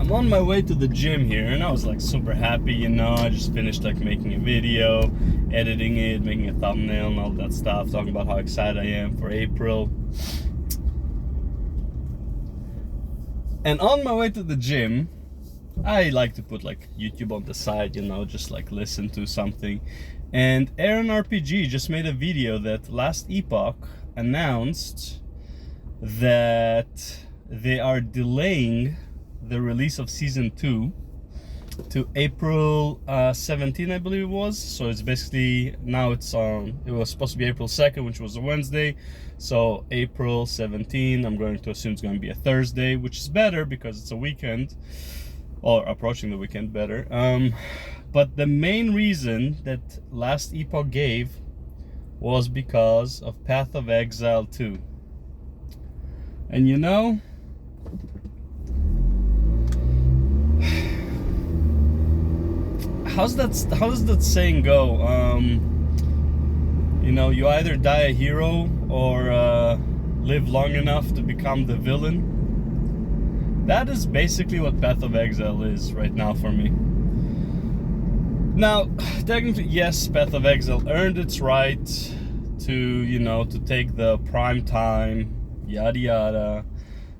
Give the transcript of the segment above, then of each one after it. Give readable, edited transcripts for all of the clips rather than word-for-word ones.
I'm on my way to the gym here, and I was like super happy, you know. I just finished like making a video, editing it, making a thumbnail and all that stuff, talking about how excited I am for April. And on my way to the gym, I like to put like YouTube on the side, you know, just like listen to something. And Aaron RPG just made a video that Last Epoch announced that they are delaying the release of season 2 to April 17, I believe it was. So it's basically, now it's on, it was supposed to be April 2nd, which was a Wednesday. So April 17, I'm going to assume it's going to be a Thursday, which is better because it's a weekend, or approaching the weekend, better. But the main reason that Last Epoch gave was because of Path of Exile 2. And you know, how does that saying go? You know, you either die a hero or live long enough to become the villain. That is basically what Path of Exile is right now for me. Now, technically, yes, Path of Exile earned its right to, you know, to take the prime time, yada yada,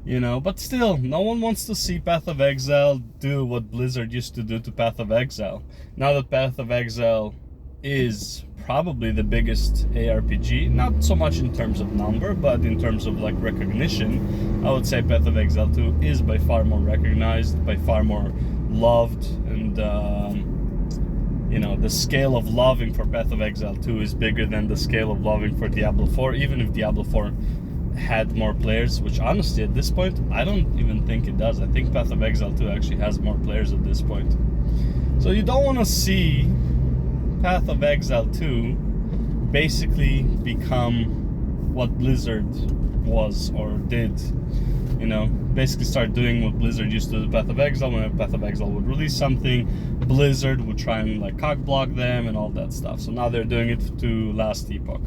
you know, but still, no one wants to see Path of Exile do what Blizzard used to do to Path of Exile. Now that Path of Exile is probably the biggest ARPG, not so much in terms of number, but in terms of like recognition, I would say Path of Exile 2 is by far more recognized, by far more loved, and you know, the scale of loving for Path of Exile 2 is bigger than the scale of loving for Diablo 4, even if Diablo 4 had more players, which honestly at this point I don't even think it does. I think Path of Exile 2 actually has more players at this point. So you don't want to see Path of Exile 2 basically become what Blizzard was or did, you know, basically start doing what Blizzard used to do to Path of Exile. When Path of Exile would release something, Blizzard would try and like cock block them and all that stuff. So now they're doing it to Last Epoch.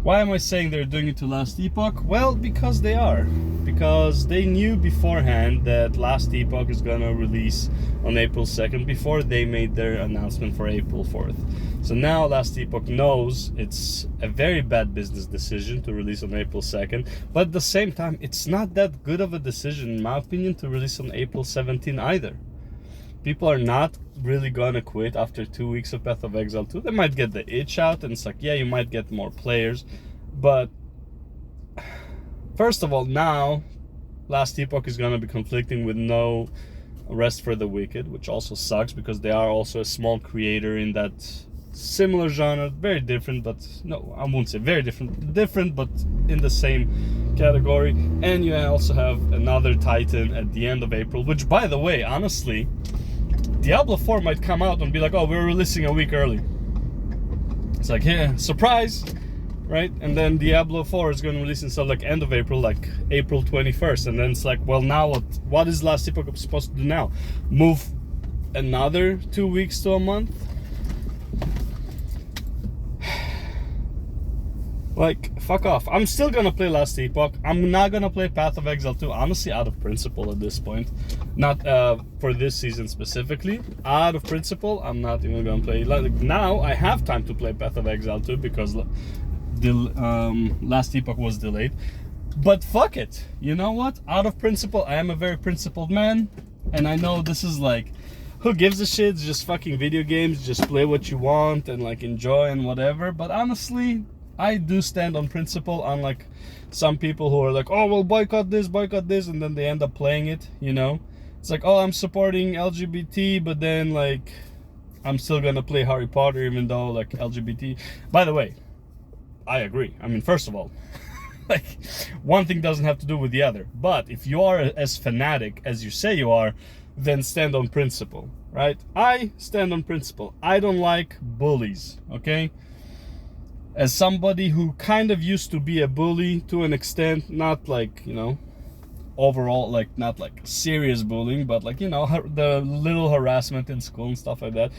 Why am I saying they're doing it to Last Epoch? Well, because they are. Because they knew beforehand that Last Epoch is gonna release on April 2nd before they made their announcement for April 4th. So now Last Epoch knows it's a very bad business decision to release on April 2nd, but at the same time, it's not that good of a decision, in my opinion, to release on April 17 either. People are not really gonna quit after 2 weeks of Path of Exile 2. They might get the itch out, and it's like, yeah, you might get more players, but first of all, now Last Epoch is gonna be conflicting with no Rest for the Wicked, which also sucks because they are also a small creator in that similar genre, very different, but no, I won't say very different, but in the same category. And you also have another Titan at the end of April, which, by the way, honestly, Diablo 4 might come out and be like, oh, we're releasing a week early. It's like, yeah, surprise, right? And then Diablo 4 is going to release in stuff like end of April, like April 21st. And then it's like, well, now what is Last Epoch supposed to do now? Move another 2 weeks to a month? Like, fuck off. I'm still gonna play Last Epoch. I'm not gonna play Path of Exile 2, honestly, out of principle at this point. Not for this season specifically. Out of principle, I'm not even gonna play. Like, now, I have time to play Path of Exile 2 because the Last Epoch was delayed. But fuck it. You know what? Out of principle, I am a very principled man. And I know this is like, who gives a shit? It's just fucking video games. Just play what you want and like enjoy and whatever. But honestly, I do stand on principle, unlike some people who are like, oh, well, boycott this, and then they end up playing it, you know? It's like, oh, I'm supporting LGBT, but then, like, I'm still gonna play Harry Potter, even though, like, LGBT... By the way, I agree. I mean, first of all, like, one thing doesn't have to do with the other. But if you are as fanatic as you say you are, then stand on principle, right? I stand on principle. I don't like bullies, okay? As somebody who kind of used to be a bully to an extent, not like, you know, overall, like, not like serious bullying, but like, you know, the little harassment in school and stuff like that.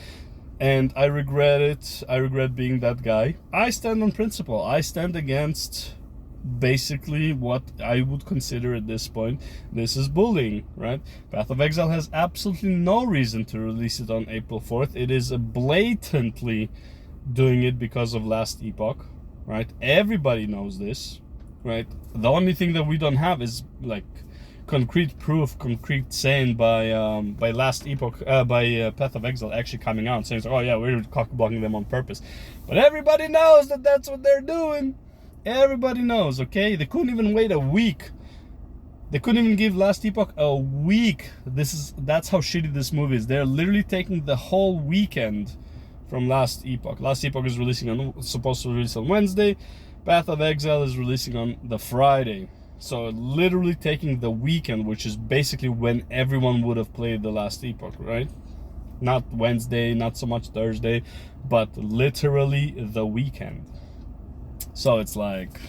And I regret it. I regret being that guy. I stand on principle. I stand against basically what I would consider at this point, this is bullying, right? Path of Exile has absolutely no reason to release it on April 4th. It is blatantly doing it because of Last Epoch, right? Everybody knows this, right? The only thing that we don't have is like concrete proof, concrete saying by Last Epoch, by Path of Exile actually coming out and saying, oh yeah, we're cock-blocking them on purpose. But everybody knows that that's what they're doing. Everybody knows, okay? They couldn't even wait a week. They couldn't even give Last Epoch a week. That's how shitty this movie is. They're literally taking the whole weekend from Last Epoch. Last Epoch is supposed to release on Wednesday. Path of Exile is releasing on the Friday. So literally taking the weekend, which is basically when everyone would have played the Last Epoch, right? Not Wednesday, not so much Thursday, but literally the weekend. So it's like,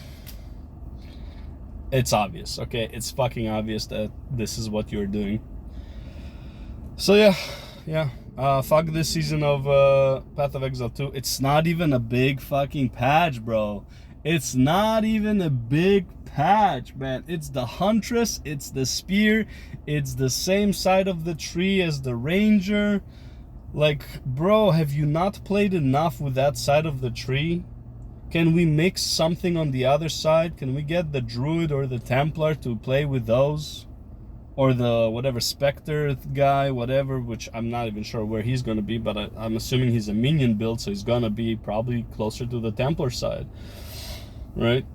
it's obvious, okay? It's fucking obvious that this is what you're doing. So yeah. Fuck this season of Path of Exile 2. It's not even a big fucking patch, bro. It's not even a big patch, man. It's the Huntress, it's the Spear, it's the same side of the tree as the Ranger. Like, bro, have you not played enough with that side of the tree? Can we mix something on the other side? Can we get the Druid or the Templar to play with those? Or the whatever Spectre guy, whatever, which I'm not even sure where he's gonna be, but I'm assuming he's a minion build, so he's gonna be probably closer to the Templar side, right?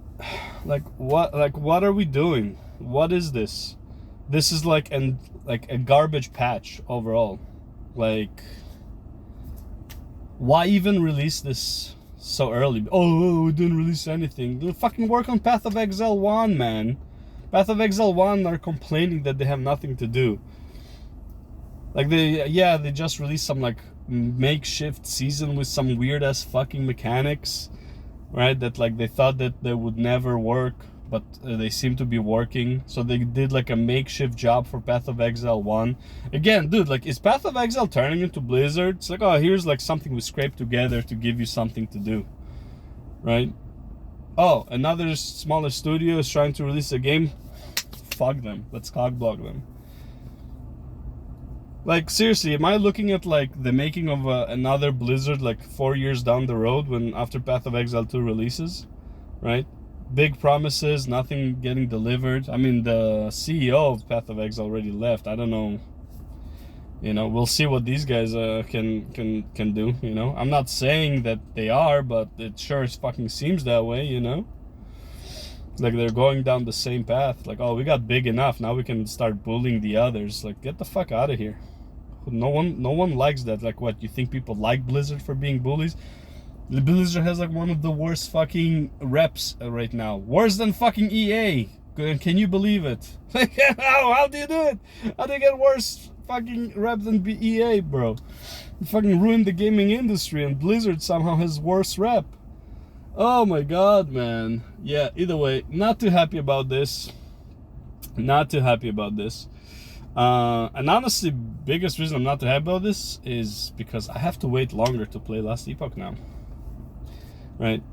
Like what are we doing? What is this? This is like a garbage patch overall. Like, why even release this so early? Oh, we didn't release anything. They fucking work on Path of Exile 1, man. Path of Exile 1 are complaining that they have nothing to do. Like, they just released some like makeshift season with some weird ass fucking mechanics, right? That like they thought that they would never work, but they seem to be working. So they did like a makeshift job for Path of Exile 1. Again, dude, like, is Path of Exile turning into Blizzard? It's like, oh, here's like something we scraped together to give you something to do, right? Oh, another smaller studio is trying to release a game. Fuck them. Let's cockblock them. Like, seriously, am I looking at like the making of another Blizzard like 4 years down the road when after Path of Exile 2 releases, right? Big promises, nothing getting delivered. I mean, the CEO of Path of Exile already left. I don't know. You know, we'll see what these guys can do. You know, I'm not saying that they are, but it sure as fucking seems that way. You know, like they're going down the same path. Like, oh, we got big enough, now we can start bullying the others. Like, get the fuck out of here. No one likes that. Like, what, you think people like Blizzard for being bullies? Blizzard has like one of the worst fucking reps right now. Worse than fucking EA. Can you believe it? How do you do it? How do you get worse fucking rep than EA, bro? You fucking ruined the gaming industry, and Blizzard somehow has worse rep. Oh my god, man. Yeah, either way, not too happy about this. Not too happy about this. And honestly, biggest reason I'm not too happy about this is because I have to wait longer to play Last Epoch now. Right?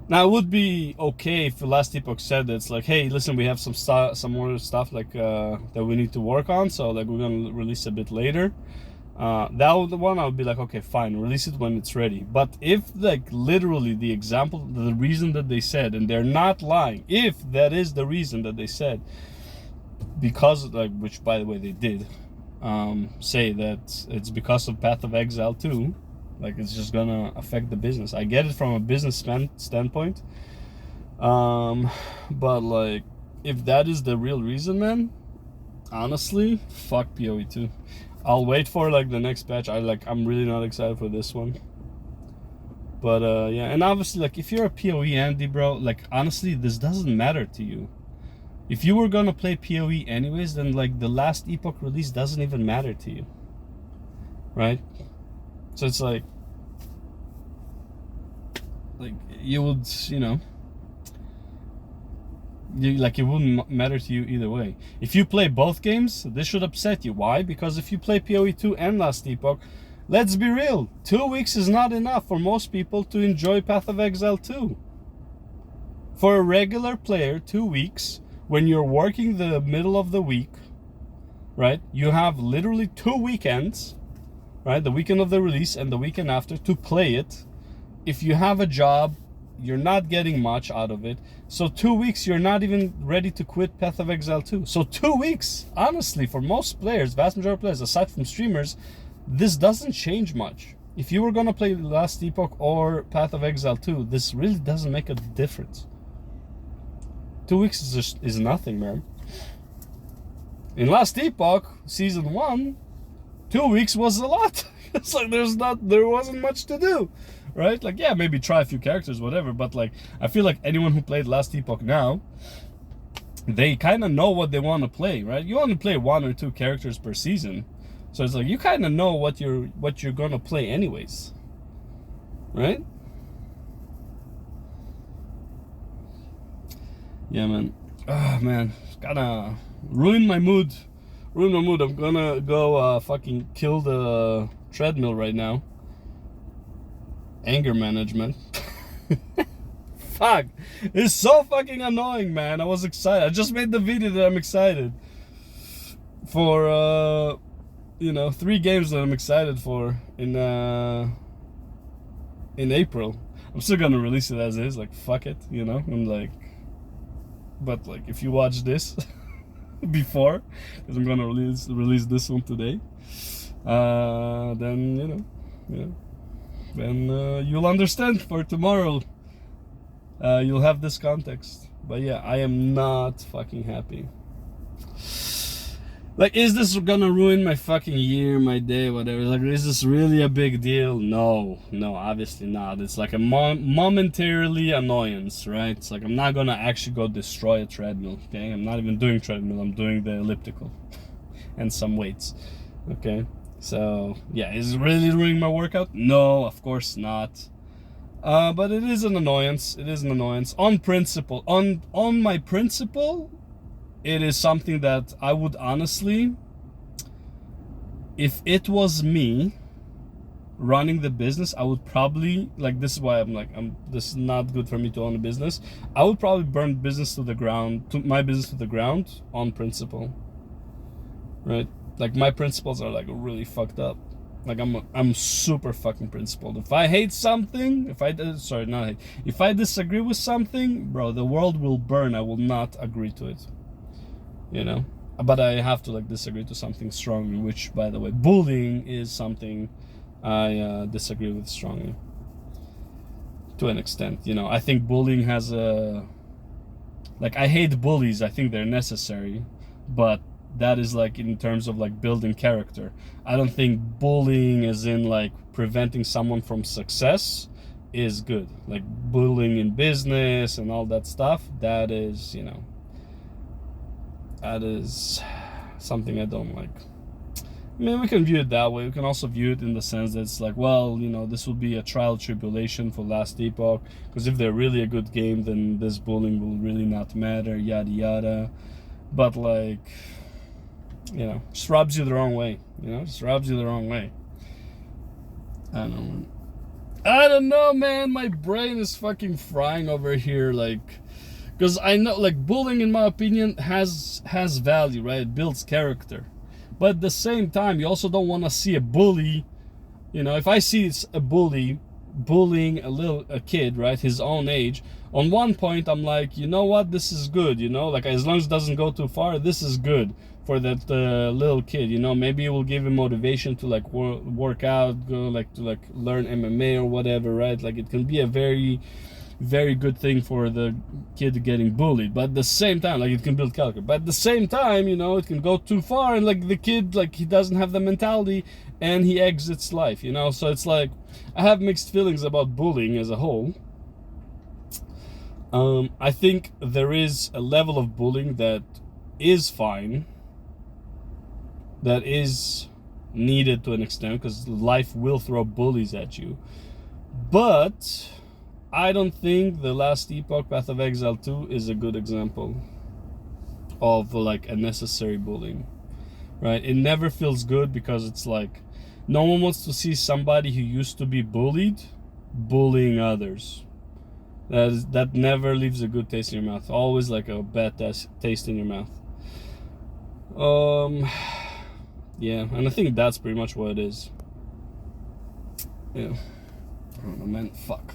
Now, it would be okay if the Last Epoch said that it's like, hey, listen, we have some more stuff like that we need to work on, so like we're gonna release a bit later. That was the one I would be like, okay, fine, release it when it's ready. But if like literally the reason that they said, and they're not lying, if that is the reason that they said, because like, which by the way they did say that it's because of Path of Exile 2, like it's just gonna affect the business. I get it from a business standpoint, but like, if that is the real reason, man, honestly, fuck PoE2. I'll wait for like the next patch. I'm really not excited for this one. But yeah, and obviously, like, if you're a PoE Andy, bro, like, honestly, this doesn't matter to you. If you were gonna play PoE anyways, then like the Last Epoch release doesn't even matter to you, right? So it's like you would, you know, it wouldn't matter to you either way. If you play both games, this should upset you. Why? Because if you play PoE2 and Last Epoch, let's be real, 2 weeks is not enough for most people to enjoy Path of Exile 2. For a regular player, 2 weeks, when you're working the middle of the week, right? You have literally 2 weekends, right? The weekend of the release and the weekend after to play it. If you have a job, you're not getting much out of it. So 2 weeks, you're not even ready to quit Path of Exile 2. So 2 weeks, honestly, for most players, vast majority of players, aside from streamers, this doesn't change much. If you were gonna play Last Epoch or Path of Exile 2, this really doesn't make a difference. 2 weeks is nothing, man. In Last Epoch, Season 1, 2 weeks was a lot. It's like there wasn't much to do, right? Like, yeah, maybe try a few characters, whatever, but like, I feel like anyone who played Last Epoch now, they kind of know what they want to play, right? You want to play 1 or 2 characters per season. So it's like, you kind of know what you're going to play anyways, right? Yeah, man. Oh, man. Gotta ruin my mood. I'm gonna go fucking kill the treadmill right now. Anger management. Fuck. It's so fucking annoying, man. I was excited. I just made the video that I'm excited for, 3 games that I'm excited for in April. I'm still gonna release it as is. Like, fuck it, I'm like... But like, if you watch this before, because I'm gonna release this one today, then then you'll understand for tomorrow. You'll have this context. But yeah, I am not fucking happy. Like, is this gonna ruin my fucking year, my day, whatever? Like, is this really a big deal? No, obviously not. It's like a momentarily annoyance, right? It's like, I'm not gonna actually go destroy a treadmill, okay? I'm not even doing treadmill, I'm doing the elliptical and some weights, okay? So, yeah, is it really ruining my workout? No, of course not. But it is an annoyance. It is an annoyance. On principle, on my principle, it is something that I would honestly, if it was me running the business, I would probably, like, this is why this is not good for me to own a business. I would probably burn my business to the ground on principle, right? Like, my principles are like really fucked up. Like, I'm super fucking principled. If I hate something, if I disagree with something, bro, the world will burn. I will not agree to it. But I have to disagree to something strongly, which, by the way, bullying is something I disagree with strongly to an extent. I think bullying has I hate bullies. I think they're necessary, but that is in terms of building character. I don't think bullying as in preventing someone from success is good. Like, bullying in business and all that stuff, that is, that is something I don't like. I mean, we can view it that way. We can also view it in the sense that it's like, well, this will be a trial tribulation for Last Epoch, because if they're really a good game, then this bullying will really not matter, yada yada. But just rubs you the wrong way. Just rubs you the wrong way. I don't know, man. My brain is fucking frying over here, because I know, bullying, in my opinion, has value, right? It builds character. But at the same time, you also don't want to see a bully. If I see it's a bully bullying a kid, right, his own age, on one point, I'm like, you know what? This is good, as long as it doesn't go too far, this is good for that little kid, maybe it will give him motivation to work out, go to learn MMA or whatever, right? It can be a very, very good thing for the kid getting bullied. But at the same time, it can build character. But at the same time, it can go too far, and the kid, he doesn't have the mentality and he exits life, So it's I have mixed feelings about bullying as a whole. I think there is a level of bullying that is fine, that is needed to an extent, because life will throw bullies at you. But I don't think the Last Epoch Path of Exile 2 is a good example of a necessary bullying, right? It never feels good, because it's no one wants to see somebody who used to be bullied bullying others. That never leaves a good taste in your mouth. Always like a bad taste in your mouth. Yeah, and I think that's pretty much what it is. Yeah. I don't know, man. Fuck.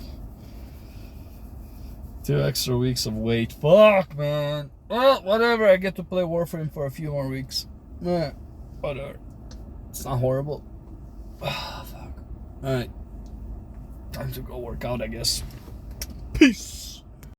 2 extra weeks of wait. Fuck, man. Well, whatever. I get to play Warframe for a few more weeks. Whatever. It's not horrible. Fuck. Alright. Time to go work out, I guess. Peace.